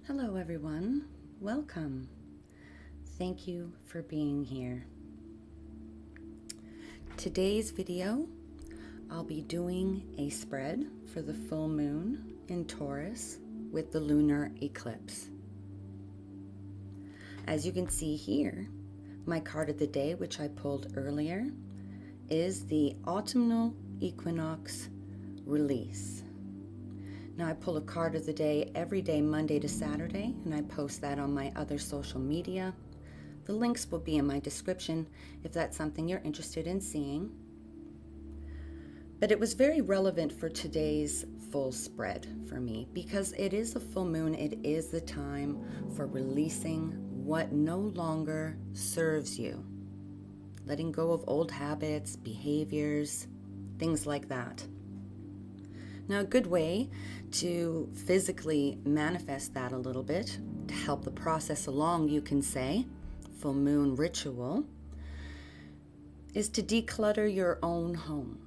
Hello everyone, welcome. Thank you for being here. Today's video, I'll be doing a spread for the full moon in Taurus with the lunar eclipse. As you can see here, my card of the day, which I pulled earlier, is the autumnal equinox release. Now I pull a card of the day every day, Monday to Saturday, and I post that on my other social media. The links will be in my description if that's something you're interested in seeing. But it was very relevant for today's full spread for me because it is a full moon. It is the time for releasing what no longer serves you. Letting go of old habits, behaviors, things like that. Now, a good way to physically manifest that a little bit, to help the process along, you can say, full moon ritual, is to declutter your own home.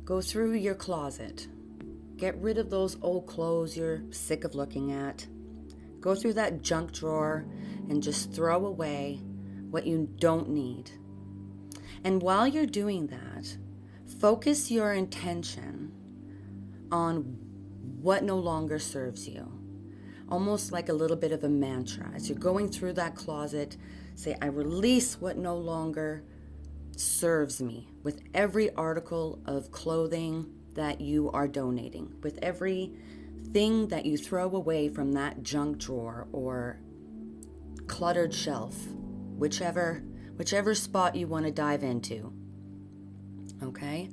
Go through your closet. Get rid of those old clothes you're sick of looking at. Go through that junk drawer and just throw away what you don't need. And while you're doing that, focus your intention on what no longer serves you. Almost like a little bit of a mantra. As you're going through that closet, say, I release what no longer serves me with every article of clothing that you are donating, with every thing that you throw away from that junk drawer or cluttered shelf, whichever spot you want to dive into. Okay?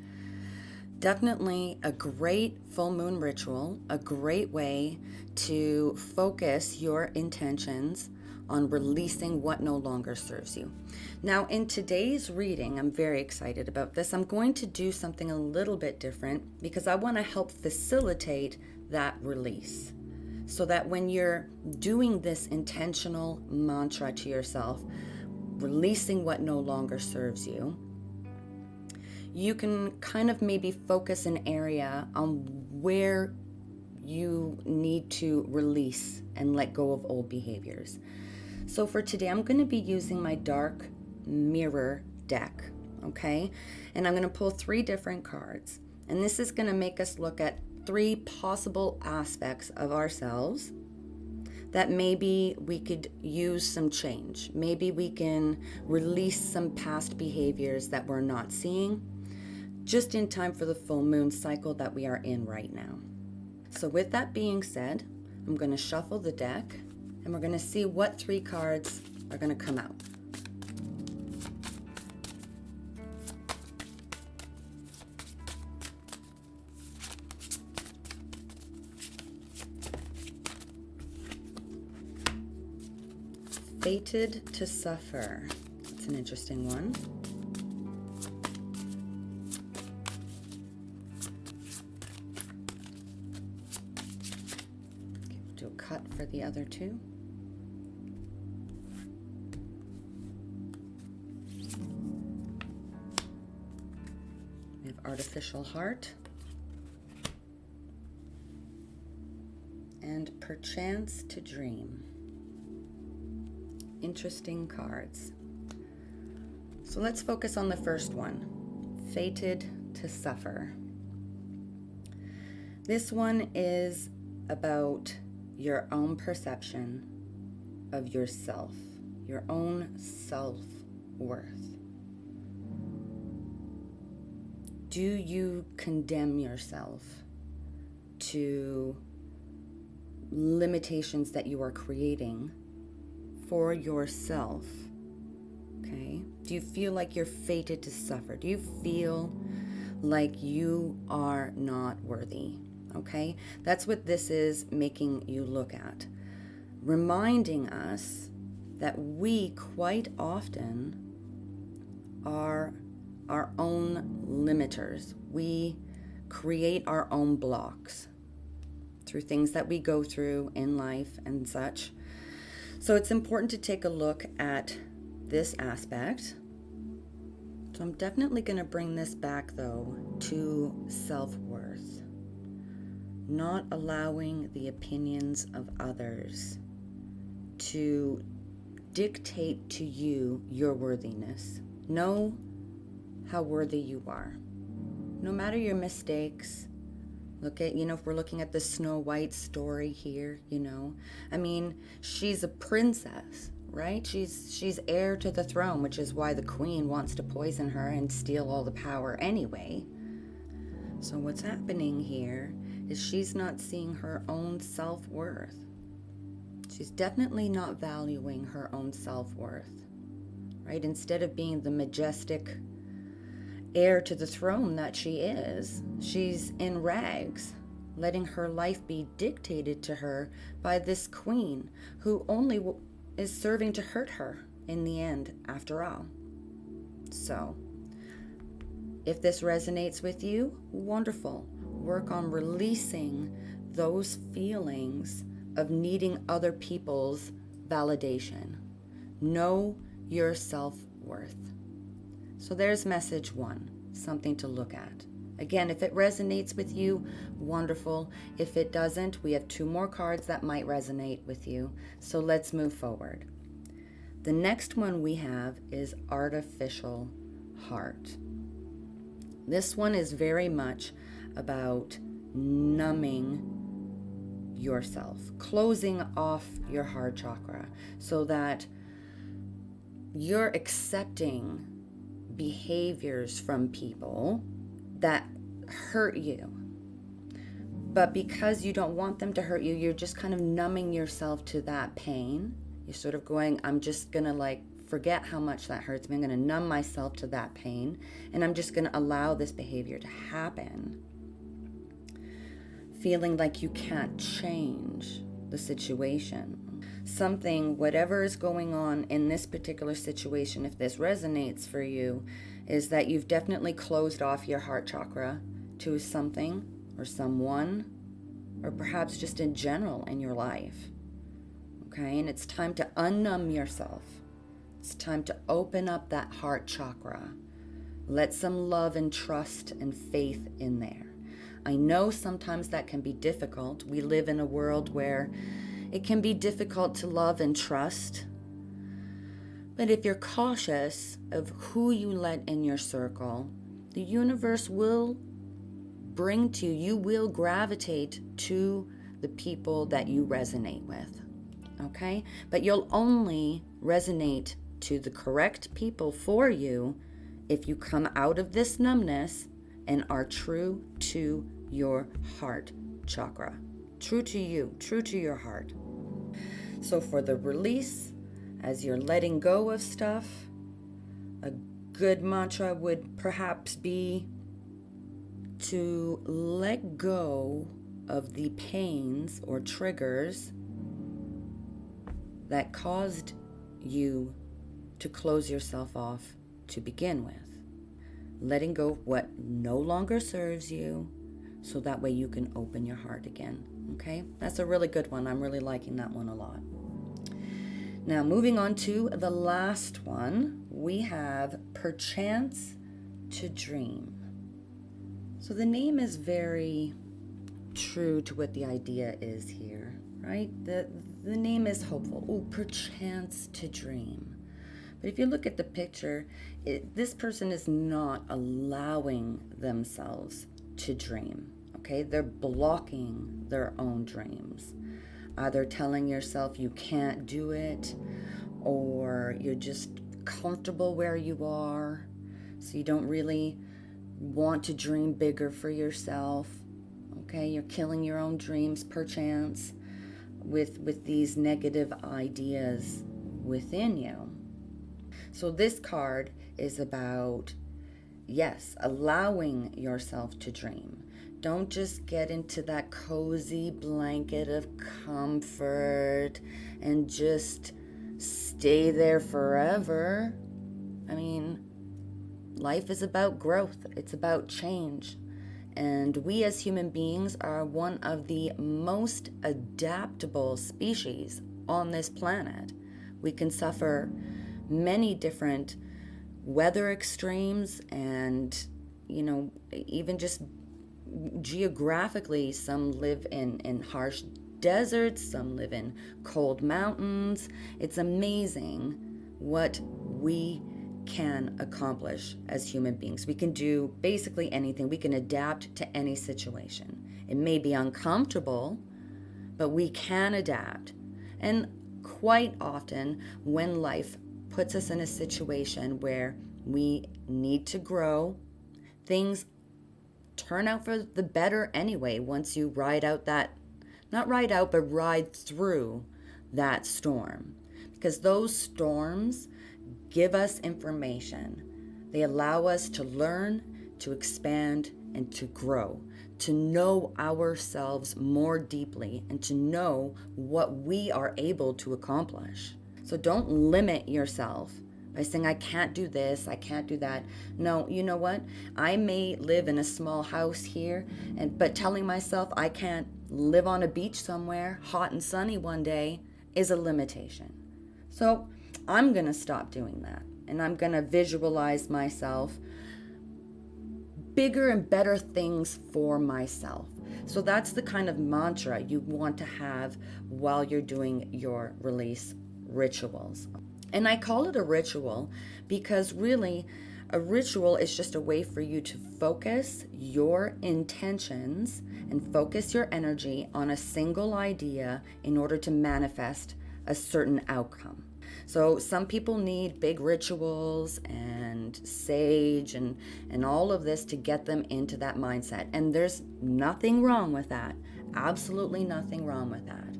Definitely a great full moon ritual, a great way to focus your intentions on releasing what no longer serves you. Now, in today's reading, I'm very excited about this. I'm going to do something a little bit different because I want to help facilitate that release so that when you're doing this intentional mantra to yourself, releasing what no longer serves you, you can kind of maybe focus an area on where you need to release and let go of old behaviors. So for today, I'm going to be using my dark mirror deck, okay? And I'm going to pull 3 different cards. And this is going to make us look at 3 possible aspects of ourselves that maybe we could use some change. Maybe we can release some past behaviors that we're not seeing, just in time for the full moon cycle that we are in right now. So with that being said, I'm going to shuffle the deck and we're going to see what 3 cards are going to come out. Fated to suffer. That's an interesting one. Do a cut for the other 2. We have artificial heart and perchance to dream. Interesting cards. So let's focus on the first one, fated to suffer. This one is about your own perception of yourself, your own self-worth. Do you condemn yourself to limitations that you are creating for yourself? Okay? Do you feel like you're fated to suffer? Do you feel like you are not worthy? Okay? That's what this is making you look at. Reminding us that we quite often are our own limiters. We create our own blocks through things that we go through in life and such. So it's important to take a look at this aspect. So I'm definitely going to bring this back, though, to self-worth. not allowing the opinions of others to dictate to you your worthiness. Know how worthy you are. No matter your mistakes, look at, if we're looking at the Snow White story here, I mean, she's a princess, right? She's heir to the throne, which is why the queen wants to poison her and steal all the power anyway. So what's happening here is she's not seeing her own self-worth. She's definitely not valuing her own self-worth, right? Instead of being the majestic heir to the throne that she is, she's in rags, letting her life be dictated to her by this queen who only is serving to hurt her in the end, after all. So, if this resonates with you, wonderful. Work on releasing those feelings of needing other people's validation. Know your self-worth. So there's message 1, something to look at. Again, if it resonates with you, wonderful. If it doesn't, we have 2 more cards that might resonate with you. So let's move forward. The next one we have is Artificial Heart. This one is very much about numbing yourself, closing off your heart chakra so that you're accepting behaviors from people that hurt you. But because you don't want them to hurt you, you're just kind of numbing yourself to that pain. You're sort of going, I'm just going to forget how much that hurts me. I'm going to numb myself to that pain, and I'm just going to allow this behavior to happen. Feeling like you can't change the situation. Something, whatever is going on in this particular situation, if this resonates for you, is that you've definitely closed off your heart chakra to something or someone, or perhaps just in general in your life. Okay, and it's time to unnumb yourself. It's time to open up that heart chakra. Let some love and trust and faith in there. I know sometimes that can be difficult. We live in a world where it can be difficult to love and trust. But if you're cautious of who you let in your circle, the universe will bring to you, you will gravitate to the people that you resonate with. Okay? But you'll only resonate to the correct people for you if you come out of this numbness and are true to your heart chakra. True to you, true to your heart. So for the release, as you're letting go of stuff, a good mantra would perhaps be to let go of the pains or triggers that caused you to close yourself off to begin with. Letting go of what no longer serves you, so that way you can open your heart again. Okay? That's a really good one. I'm really liking that one a lot. Now, moving on to the last one, we have Perchance to Dream. So the name is very true to what the idea is here, right? The name is hopeful. Oh, perchance to dream. But if you look at the picture, this person is not allowing themselves to dream, okay? They're blocking their own dreams. Either telling yourself you can't do it, or you're just comfortable where you are, so you don't really want to dream bigger for yourself, okay? You're killing your own dreams, perchance, with these negative ideas within you. So this card is about, yes, allowing yourself to dream. Don't just get into that cozy blanket of comfort and just stay there forever. I mean, life is about growth. It's about change. And we as human beings are one of the most adaptable species on this planet. We can suffer many different weather extremes and, even just geographically, some live in harsh deserts, some live in cold mountains. It's amazing what we can accomplish as human beings. We can do basically anything. We can adapt to any situation. It may be uncomfortable, but we can adapt. And quite often, when life puts us in a situation where we need to grow, things turn out for the better anyway once you ride out that, not ride out, but ride through that storm. Because those storms give us information. They allow us to learn, to expand, and to grow, to know ourselves more deeply, and to know what we are able to accomplish. So don't limit yourself by saying, I can't do this, I can't do that. No, you know what? I may live in a small house here, but telling myself I can't live on a beach somewhere, hot and sunny one day, is a limitation. So I'm going to stop doing that, and I'm going to visualize myself bigger and better things for myself. So that's the kind of mantra you want to have while you're doing your release rituals. And I call it a ritual because really a ritual is just a way for you to focus your intentions and focus your energy on a single idea in order to manifest a certain outcome. So some people need big rituals and sage and all of this to get them into that mindset. And there's nothing wrong with that. Absolutely nothing wrong with that.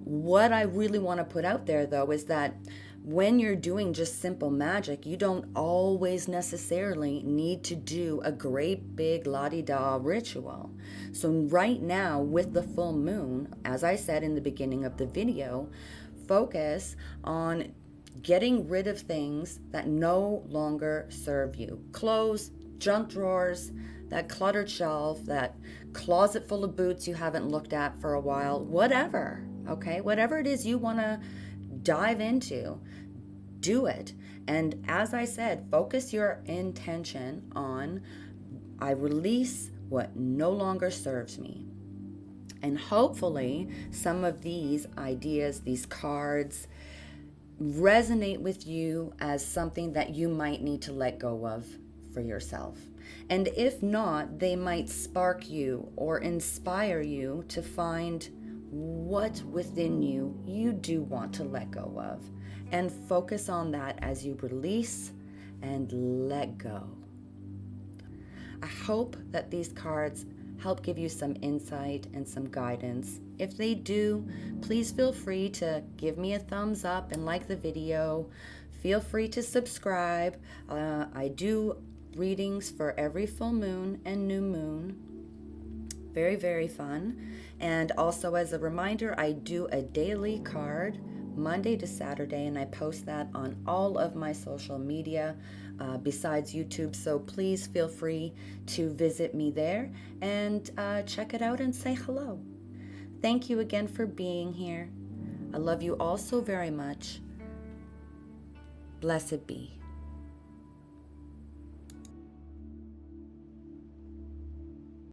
What I really want to put out there, though, is that when you're doing just simple magic, you don't always necessarily need to do a great big la-di-da ritual. So right now, with the full moon, as I said in the beginning of the video, focus on getting rid of things that no longer serve you. Clothes, junk drawers, that cluttered shelf, that closet full of boots you haven't looked at for a while, whatever, okay? Whatever it is you want to dive into, do it. And as I said, focus your intention on, I release what no longer serves me. And hopefully some of these ideas, these cards, resonate with you as something that you might need to let go of for yourself. And if not, they might spark you or inspire you to find what within you do want to let go of, and focus on that as you release and let go. I hope that these cards help give you some insight and some guidance. If they do, please feel free to give me a thumbs up and like the video. Feel free to subscribe. I do readings for every full moon and new moon. Very, very fun. And also, as a reminder, I do a daily card Monday to Saturday, and I post that on all of my social media besides YouTube. So please feel free to visit me there and check it out and say hello. Thank you again for being here. I love you all so very much. Blessed be.